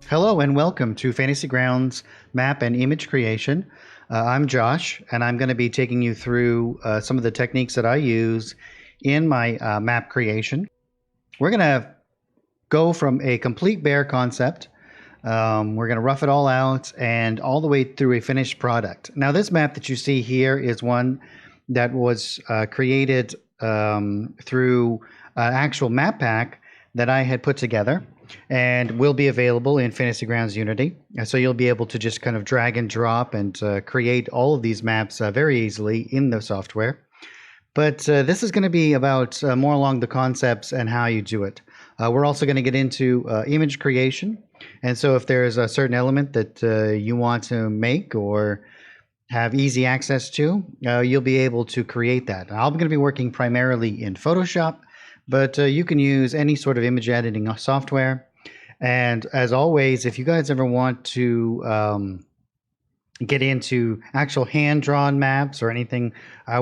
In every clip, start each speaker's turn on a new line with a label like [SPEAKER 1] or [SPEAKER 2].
[SPEAKER 1] Hello and welcome to Fantasy Grounds Map and Image Creation. I'm Josh, and I'm going to be taking you through some of the techniques that I use in my map creation. We're going to go from a complete bare concept. We're going to rough it all out and all the way through a finished product. Now, this map that you see here is one that was created through an actual map pack that I had put together, and will be available in Fantasy Grounds Unity. So you'll be able to just kind of drag and drop and create all of these maps very easily in the software. But this is going to be about more along the concepts and how you do it. We're also going to get into image creation. And so if there's a certain element that you want to make or have easy access to, you'll be able to create that. I'm going to be working primarily in Photoshop, but you can use any sort of image editing software. And as always, if you guys ever want to get into actual hand-drawn maps or anything,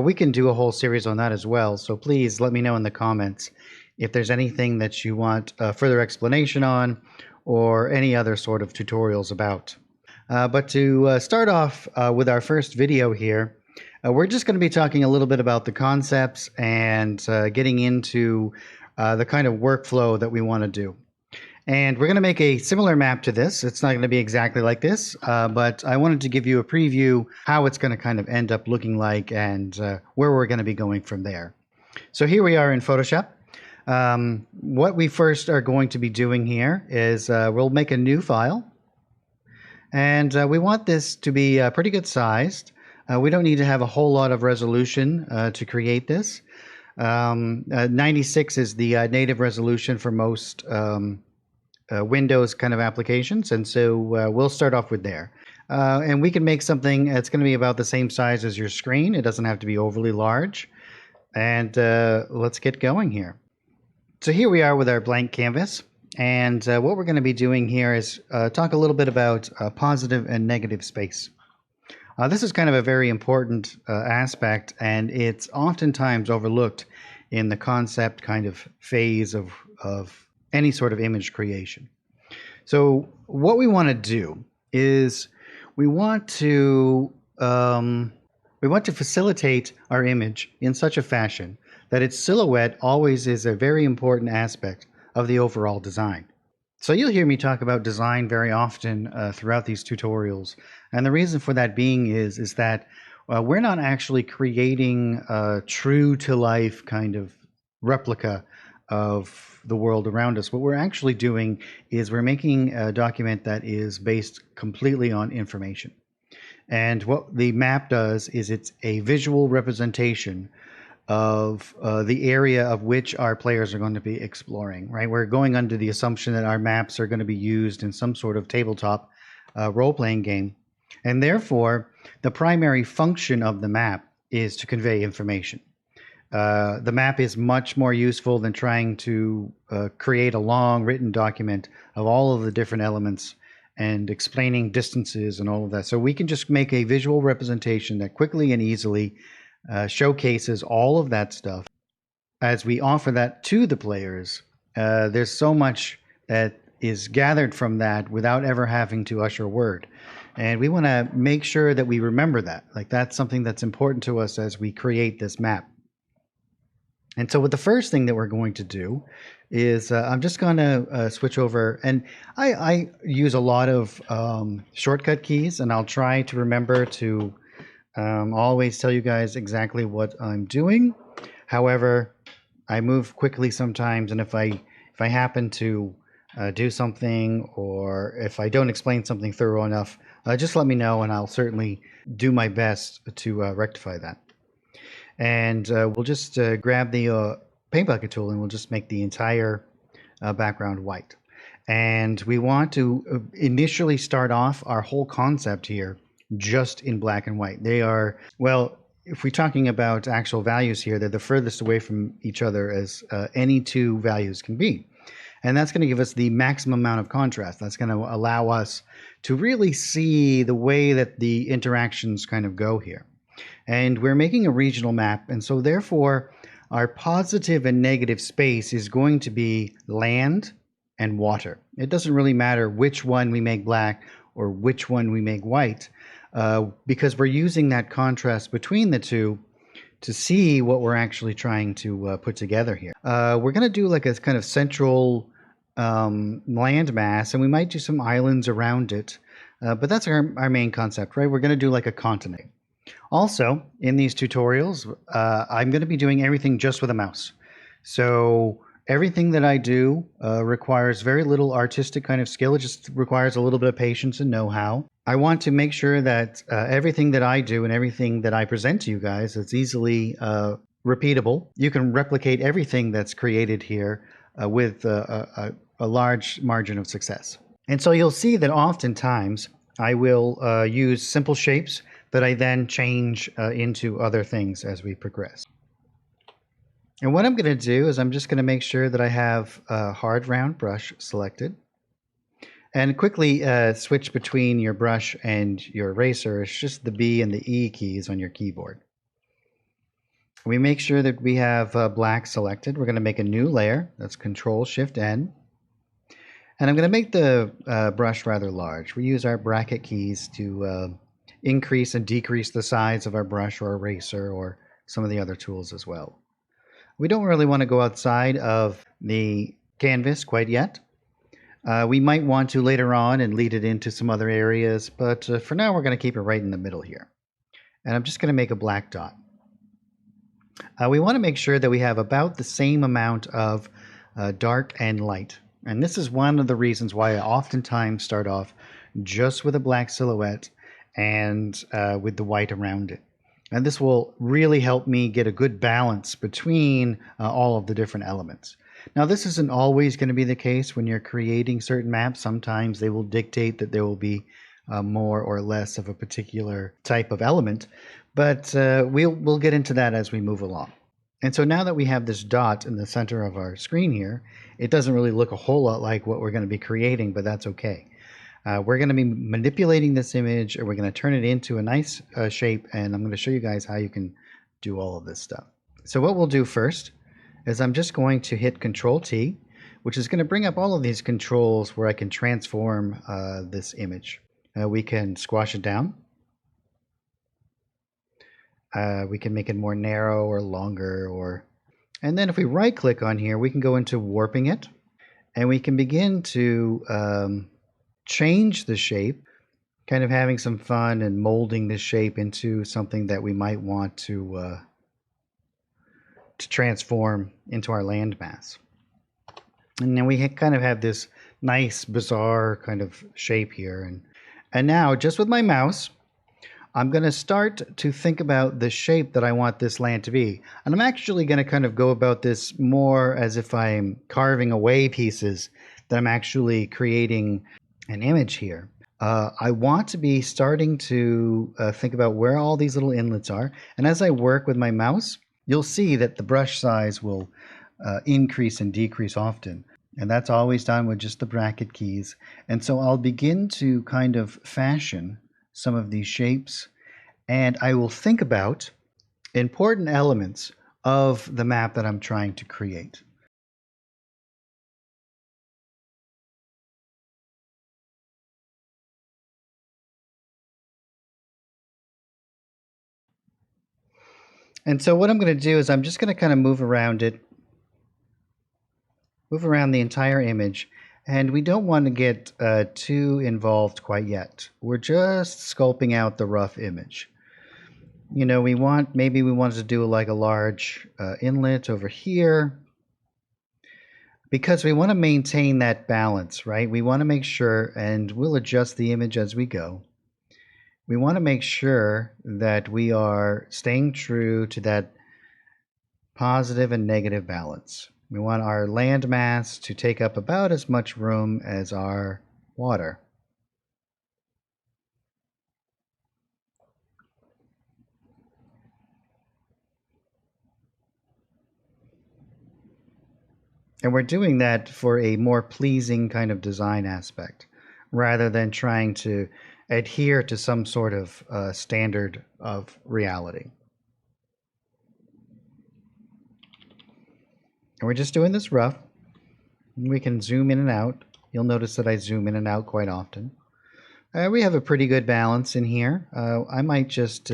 [SPEAKER 1] we can do a whole series on that as well. So please let me know in the comments if there's anything that you want further explanation on or any other sort of tutorials about. But to start off with our first video here, we're just going to be talking a little bit about the concepts and getting into the kind of workflow that we want to do. And we're going to make a similar map to this. It's not going to be exactly like this, but I wanted to give you a preview how it's going to kind of end up looking like and where we're going to be going from there. So here we are in Photoshop. What we first are going to be doing here is we'll make a new file. And we want this to be pretty good sized. We don't need to have a whole lot of resolution to create this. 96 is the native resolution for most Windows kind of applications, and so we'll start off with there. And we can make something that's going to be about the same size as your screen. It doesn't have to be overly large. And let's get going here. So here we are with our blank canvas. And what we're going to be doing here is talk a little bit about positive and negative space. This is kind of a very important aspect, and it's oftentimes overlooked in the concept kind of phase of any sort of image creation. So what we want to do is we want to facilitate our image in such a fashion that its silhouette always is a very important aspect of the overall design. So you'll hear me talk about design very often throughout these tutorials. And the reason for that being is that we're not actually creating a true to life kind of replica of the world around us. What we're actually doing is we're making a document that is based completely on information. And what the map does is it's a visual representation of the area of which our players are going to be exploring, right? We're going under the assumption that our maps are going to be used in some sort of tabletop role-playing game. And therefore, the primary function of the map is to convey information. The map is much more useful than trying to create a long written document of all of the different elements and explaining distances and all of that. So we can just make a visual representation that quickly and easily showcases all of that stuff. As we offer that to the players, there's so much that is gathered from that without ever having to usher a word. And we want to make sure that we remember that. Like, that's something that's important to us as we create this map. And so what the first thing that we're going to do is I'm just going to switch over, and I use a lot of shortcut keys, and I'll try to remember to always tell you guys exactly what I'm doing. However, I move quickly sometimes, and if I happen to do something, or if I don't explain something thorough enough, just let me know, and I'll certainly do my best to rectify that. And we'll just grab the paint bucket tool, and we'll just make the entire background white. And we want to initially start off our whole concept here just in black and white. They are, well, if we're talking about actual values here, they're the furthest away from each other as any two values can be. And that's going to give us the maximum amount of contrast. That's going to allow us to really see the way that the interactions kind of go here. And we're making a regional map, and so therefore our positive and negative space is going to be land and water. It doesn't really matter which one we make black or which one we make white, because we're using that contrast between the two to see what we're actually trying to put together here. We're going to do like a kind of central land mass, and we might do some islands around it, but that's our main concept, right? We're going to do like a continent. Also, in these tutorials, I'm going to be doing everything just with a mouse. So everything that I do requires very little artistic kind of skill. It just requires a little bit of patience and know-how. I want to make sure that everything that I do and everything that I present to you guys is easily repeatable. You can replicate everything that's created here with a large margin of success. And so you'll see that oftentimes I will use simple shapes that I then change into other things as we progress. And what I'm going to do is I'm just going to make sure that I have a hard round brush selected. And quickly switch between your brush and your eraser. It's just the B and the E keys on your keyboard. We make sure that we have black selected. We're going to make a new layer. That's Control-Shift-N. And I'm going to make the brush rather large. We use our bracket keys to increase and decrease the size of our brush or eraser or some of the other tools as well. We don't really want to go outside of the canvas quite yet. We might want to later on and lead it into some other areas, but for now we're going to keep it right in the middle here. And I'm just going to make a black dot. We want to make sure that we have about the same amount of dark and light. And this is one of the reasons why I oftentimes start off just with a black silhouette and with the white around it. And this will really help me get a good balance between all of the different elements. Now, this isn't always going to be the case when you're creating certain maps. Sometimes they will dictate that there will be more or less of a particular type of element, but we'll get into that as we move along. And so now that we have this dot in the center of our screen here, it doesn't really look a whole lot like what we're going to be creating, but that's okay. We're going to be manipulating this image, and we're going to turn it into a nice shape, and I'm going to show you guys how you can do all of this stuff. So what we'll do first is I'm just going to hit Control-T, which is going to bring up all of these controls where I can transform this image. We can squash it down. We can make it more narrow or longer, and then if we right click on here, we can go into warping it, and we can begin to change the shape, kind of having some fun and molding this shape into something that we might want to transform into our landmass. And then we kind of have this nice, bizarre kind of shape here. And now, just with my mouse, I'm going to start to think about the shape that I want this land to be. And I'm actually going to kind of go about this more as if I'm carving away pieces, that I'm actually creating an image here. I want to be starting to think about where all these little inlets are. And as I work with my mouse, you'll see that the brush size will increase and decrease often. And that's always done with just the bracket keys. And so I'll begin to kind of fashion some of these shapes, and I will think about important elements of the map that I'm trying to create. And so what I'm going to do is I'm just going to kind of move around it, move around the entire image, and we don't want to get too involved quite yet. We're just sculpting out the rough image. You know, maybe we wanted to do like a large inlet over here, because we want to maintain that balance, right? We want to make sure, and we'll adjust the image as we go. We want to make sure that we are staying true to that positive and negative balance. We want our land mass to take up about as much room as our water. And we're doing that for a more pleasing kind of design aspect, rather than trying to adhere to some sort of standard of reality. And we're just doing this rough. We can zoom in and out. You'll notice that I zoom in and out quite often. We have a pretty good balance in here. I might just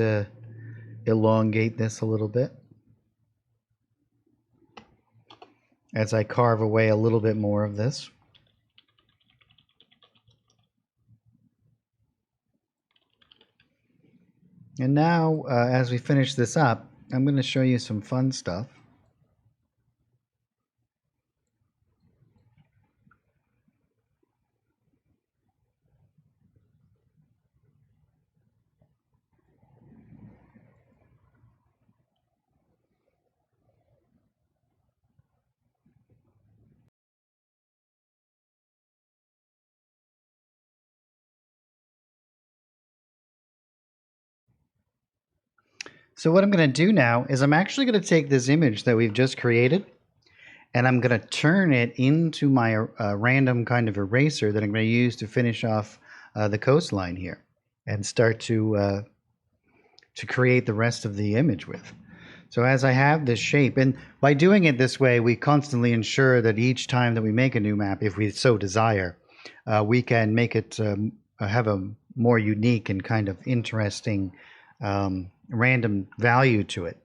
[SPEAKER 1] elongate this a little bit as I carve away a little bit more of this. And now, as we finish this up, I'm going to show you some fun stuff. So what I'm going to do now is I'm actually going to take this image that we've just created, and I'm going to turn it into my random kind of eraser that I'm going to use to finish off the coastline here and start to create the rest of the image with. So as I have this shape, and by doing it this way, we constantly ensure that each time that we make a new map, if we so desire, we can make it have a more unique and kind of interesting random value to it.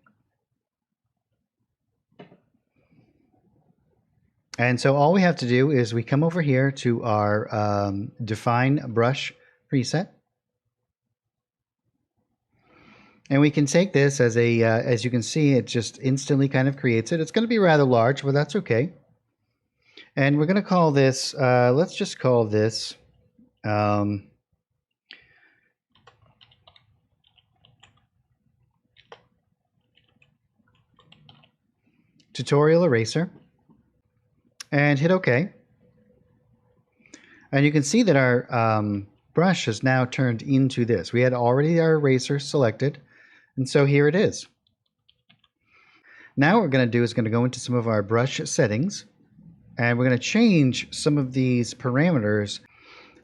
[SPEAKER 1] And so all we have to do is we come over here to our define brush preset. And we can take this as a, as you can see, it just instantly kind of creates it. It's going to be rather large, but that's okay. And we're going to call this, let's just call this tutorial eraser, and hit OK. And you can see that our brush has now turned into this. We had already our eraser selected, and so here it is. Now what we're going to do is going to go into some of our brush settings, and we're going to change some of these parameters.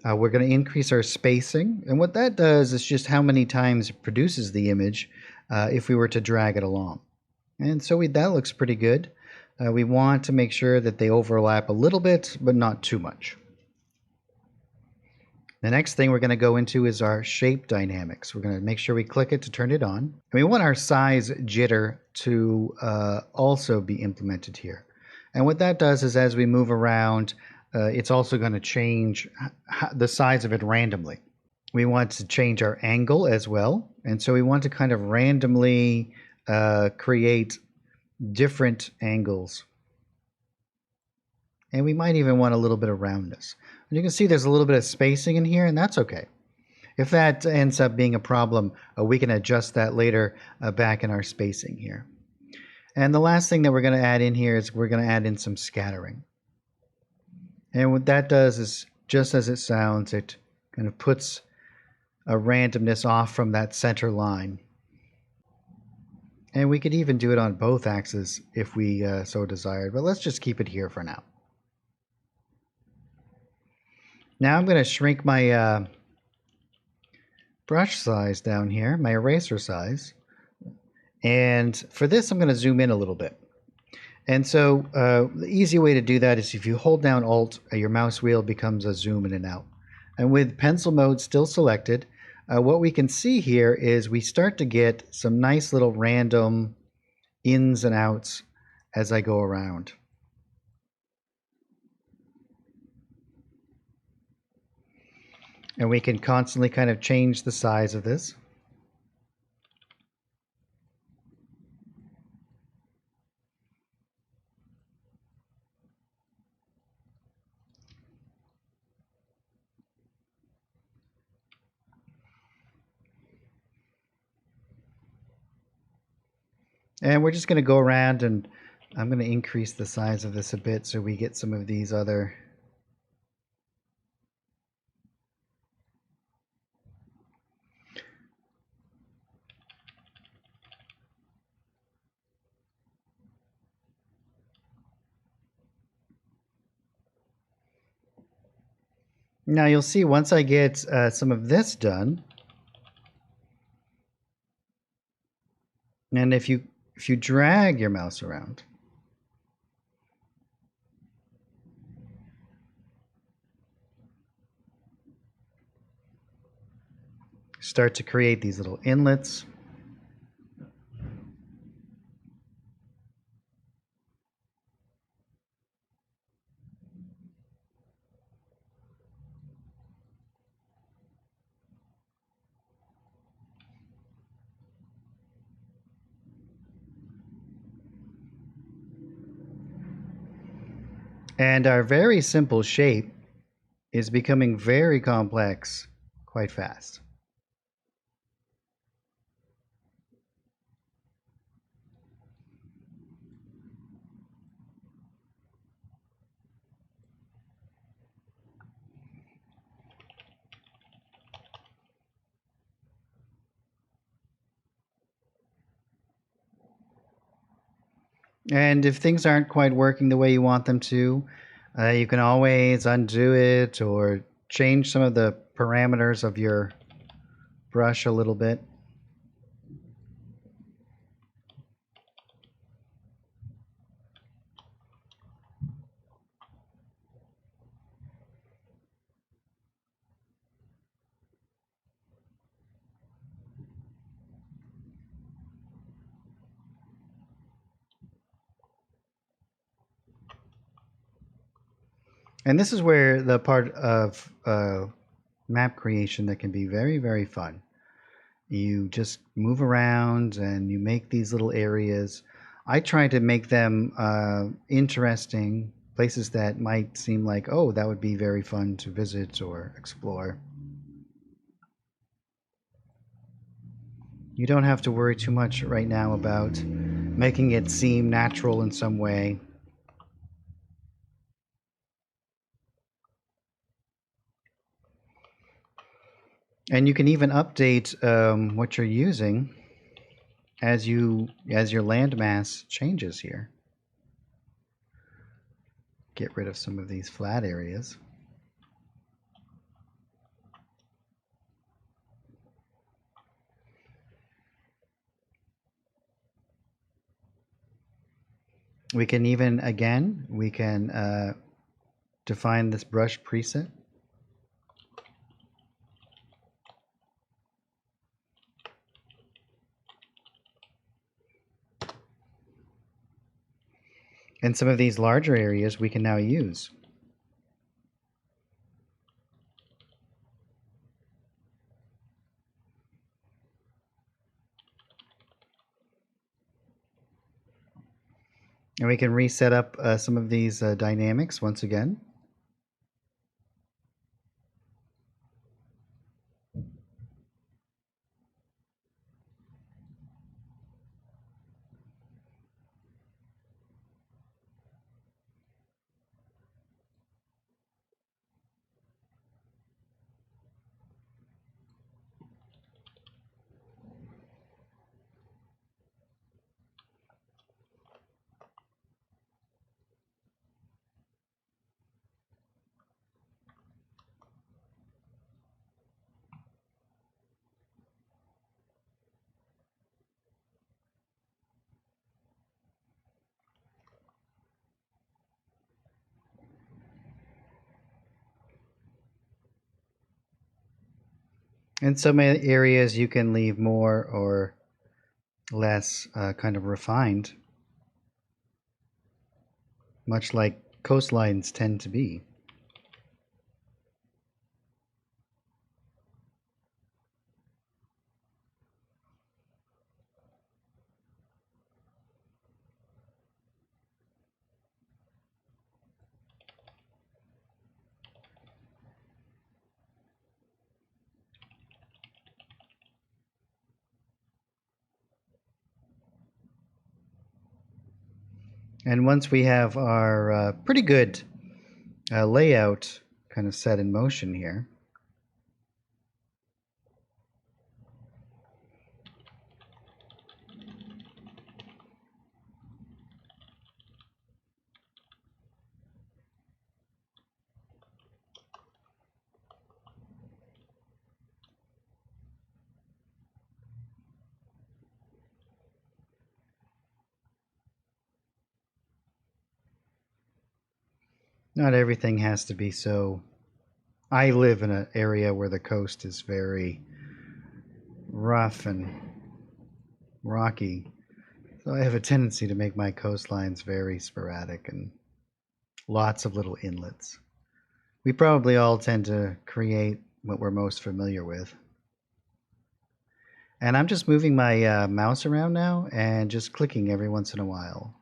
[SPEAKER 1] We're going to increase our spacing, and what that does is just how many times it produces the image if we were to drag it along. And so that looks pretty good. We want to make sure that they overlap a little bit, but not too much. The next thing we're going to go into is our shape dynamics. We're going to make sure we click it to turn it on. And we want our size jitter to also be implemented here. And what that does is as we move around, it's also going to change the size of it randomly. We want to change our angle as well. And so we want to kind of randomly create different angles. And we might even want a little bit of roundness. And you can see there's a little bit of spacing in here, and that's okay. If that ends up being a problem, we can adjust that later back in our spacing here. And the last thing that we're going to add in here is we're going to add in some scattering. And what that does is, just as it sounds, it kind of puts a randomness off from that center line. And we could even do it on both axes if we so desired, but let's just keep it here for now. Now I'm going to shrink my brush size down here, my eraser size. And for this, I'm going to zoom in a little bit. And so the easy way to do that is if you hold down Alt, your mouse wheel becomes a zoom in and out. And with pencil mode still selected, what we can see here is we start to get some nice little random ins and outs as I go around. And we can constantly kind of change the size of this. And we're just going to go around, and I'm going to increase the size of this a bit so we get some of these other Now you'll see once I get some of this done, and if you drag your mouse around, start to create these little inlets. And our very simple shape is becoming very complex quite fast. And if things aren't quite working the way you want them to, you can always undo it or change some of the parameters of your brush a little bit. And this is where the part of map creation that can be very, very fun. You just move around and you make these little areas. I try to make them interesting, places that might seem like, oh, that would be very fun to visit or explore. You don't have to worry too much right now about making it seem natural in some way. And you can even update what you're using as your landmass changes here. Get rid of some of these flat areas. We can even, again, we can define this brush preset. And some of these larger areas we can now use. And we can reset up some of these dynamics once again. In some areas you can leave more or less kind of refined, much like coastlines tend to be. And once we have our pretty good layout kind of set in motion here, not everything has to be so. I live in an area where the coast is very rough and rocky. So I have a tendency to make my coastlines very sporadic and lots of little inlets. We probably all tend to create what we're most familiar with. And I'm just moving my mouse around now and just clicking every once in a while.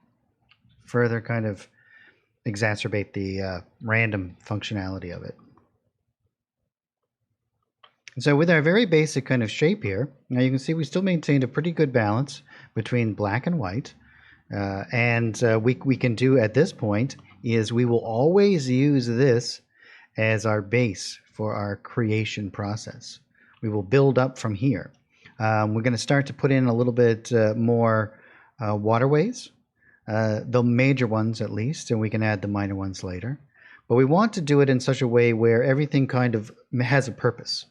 [SPEAKER 1] Further kind of exacerbate the random functionality of it. So with our very basic kind of shape here, now you can see we still maintained a pretty good balance between black and white. We can do at this point is we will always use this as our base for our creation process. We will build up from here. We're going to start to put in a little bit more waterways, the major ones at least, and we can add the minor ones later. But we want to do it in such a way where everything kind of has a purpose.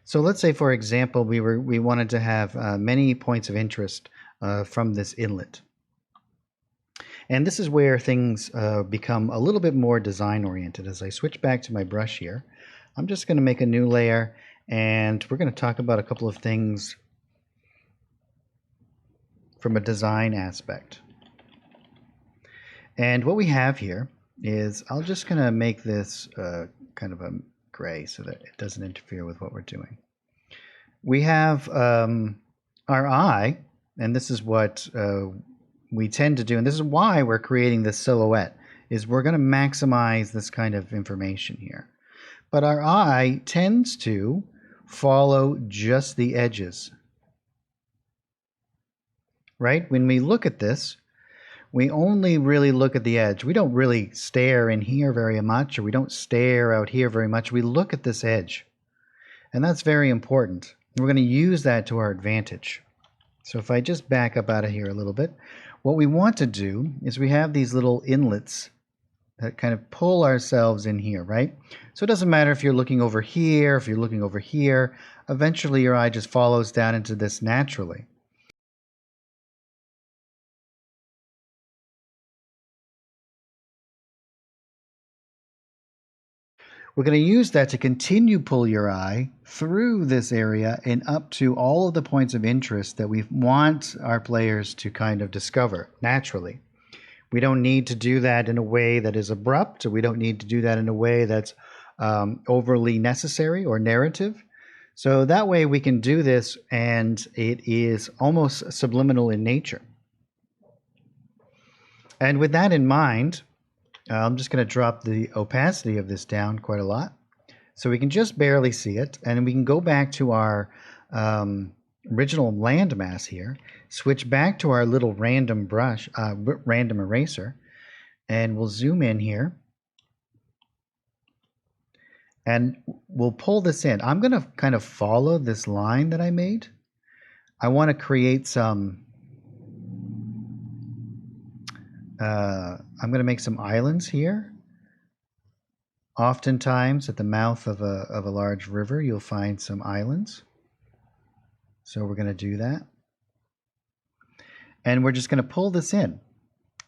[SPEAKER 1] So let's say, for example, we wanted to have many points of interest from this inlet. And this is where things become a little bit more design oriented. As I switch back to my brush here, I'm just going to make a new layer, and we're going to talk about a couple of things from a design aspect. And what we have here is, I'm just going to make this kind of a gray so that it doesn't interfere with what we're doing. We have our eye, and this is what we tend to do, and this is why we're creating this silhouette, is we're going to maximize this kind of information here. But our eye tends to follow just the edges, right? When we look at this, we only really look at the edge. We don't really stare in here very much, or we don't stare out here very much. We look at this edge, and that's very important. We're going to use that to our advantage. So if I just back up out of here a little bit, what we want to do is we have these little inlets that kind of pull ourselves in here, right? So it doesn't matter if you're looking over here, if you're looking over here, eventually your eye just follows down into this naturally. We're going to use that to continue pull your eye through this area and up to all of the points of interest that we want our players to kind of discover naturally. We don't need to do that in a way that is abrupt, or we don't need to do that in a way that's overly necessary or narrative. So that way we can do this, and it is almost subliminal in nature. And with that in mind, I'm just going to drop the opacity of this down quite a lot, so we can just barely see it. And we can go back to our original landmass here, switch back to our little random brush, random eraser, and we'll zoom in here. And we'll pull this in. I'm going to kind of follow this line that I made. I want to create some I'm going to make some islands here. Oftentimes at the mouth of a large river, you'll find some islands. So we're going to do that. And we're just going to pull this in.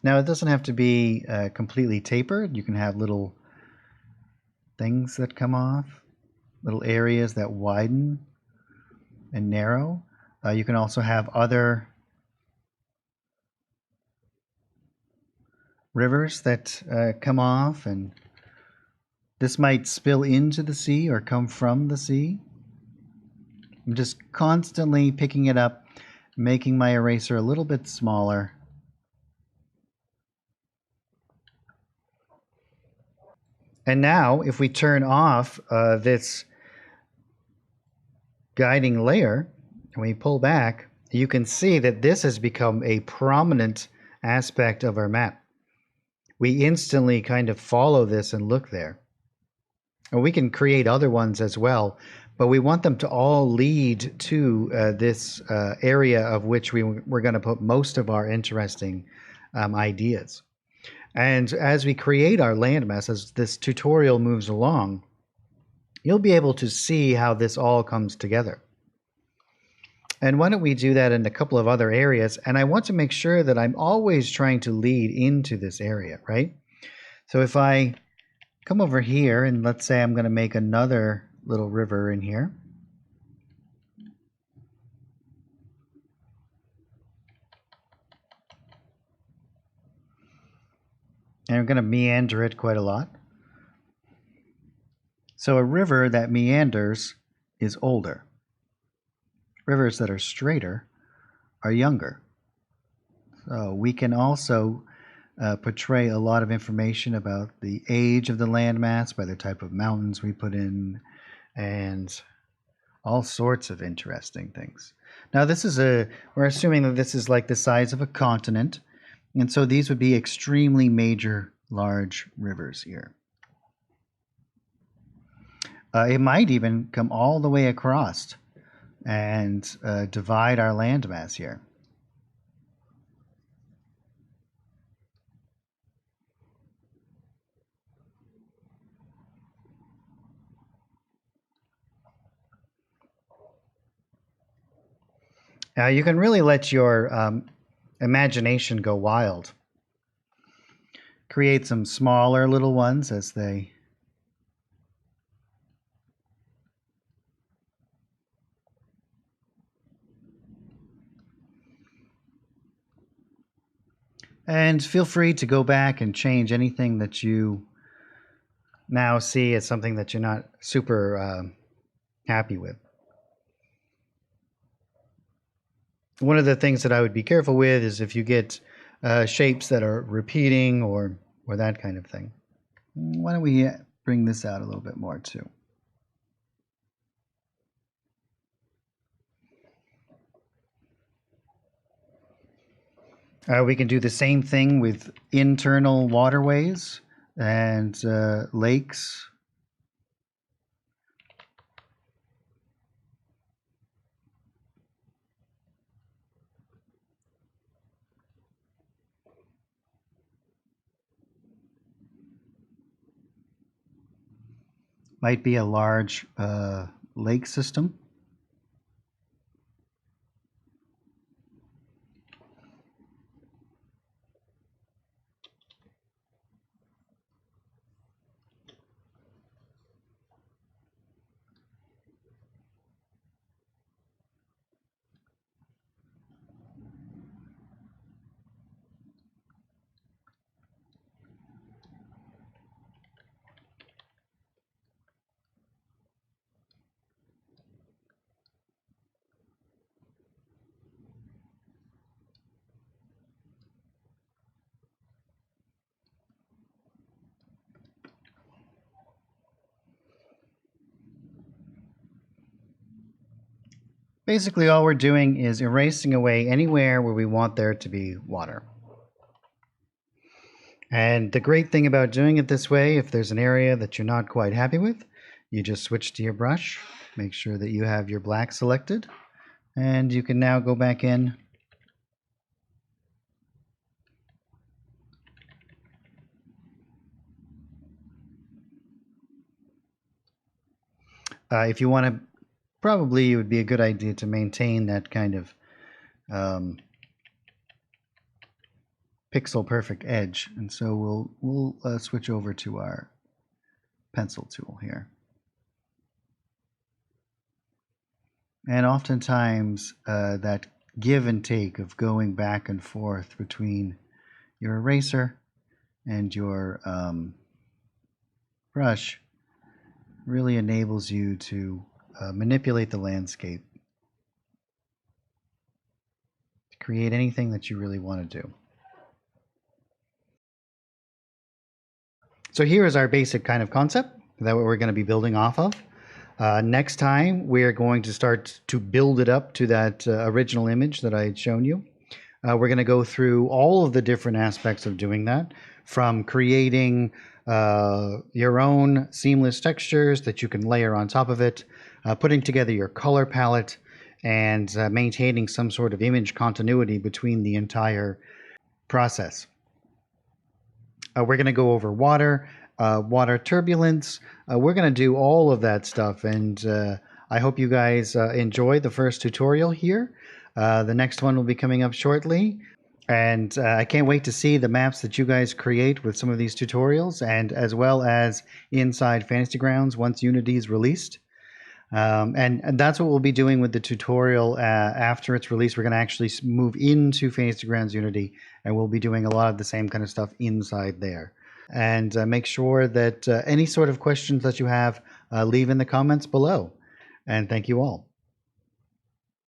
[SPEAKER 1] Now, it doesn't have to be completely tapered. You can have little things that come off, little areas that widen and narrow. You can also have other rivers that come off, and this might spill into the sea or come from the sea. I'm just constantly picking it up, making my eraser a little bit smaller. And now if we turn off this guiding layer and we pull back, you can see that this has become a prominent aspect of our map. We instantly kind of follow this and look there. And we can create other ones as well, but we want them to all lead to this area of which we're going to put most of our interesting ideas. And as we create our landmass, as this tutorial moves along, you'll be able to see how this all comes together. And why don't we do that in a couple of other areas? And I want to make sure that I'm always trying to lead into this area, right? So if I come over here and let's say I'm going to make another little river in here. And I'm going to meander it quite a lot. So a river that meanders is older. Rivers that are straighter are younger. So we can also portray a lot of information about the age of the landmass by the type of mountains we put in and all sorts of interesting things. Now we're assuming that this is like the size of a continent, and so these would be extremely major large rivers here. It might even come all the way across and divide our landmass here. You can really let your imagination go wild. Create some smaller little ones as they and feel free to go back and change anything that you now see as something that you're not super happy with. One of the things that I would be careful with is if you get shapes that are repeating or that kind of thing. Why don't we bring this out a little bit more too? We can do the same thing with internal waterways and lakes. Might be a large lake system. Basically, all we're doing is erasing away anywhere where we want there to be water. And the great thing about doing it this way, if there's an area that you're not quite happy with, you just switch to your brush, make sure that you have your black selected, and you can now go back in if you want to. Probably it would be a good idea to maintain that kind of pixel perfect edge, and so we'll switch over to our pencil tool here. And oftentimes that give and take of going back and forth between your eraser and your brush really enables you to manipulate the landscape to create anything that you really want to do. So here is our basic kind of concept that we're going to be building off of. Next time, we're going to start to build it up to that original image that I had shown you. We're going to go through all of the different aspects of doing that, from creating your own seamless textures that you can layer on top of it, putting together your color palette, and maintaining some sort of image continuity between the entire process. We're going to go over water, water turbulence. We're going to do all of that stuff, and I hope you guys enjoy the first tutorial here. The next one will be coming up shortly, and I can't wait to see the maps that you guys create with some of these tutorials, and as well as inside Fantasy Grounds once Unity is released. And that's what we'll be doing with the tutorial after it's released. We're going to actually move into Fantasy Grounds Unity, and we'll be doing a lot of the same kind of stuff inside there. And make sure that any sort of questions that you have, leave in the comments below. And thank you all.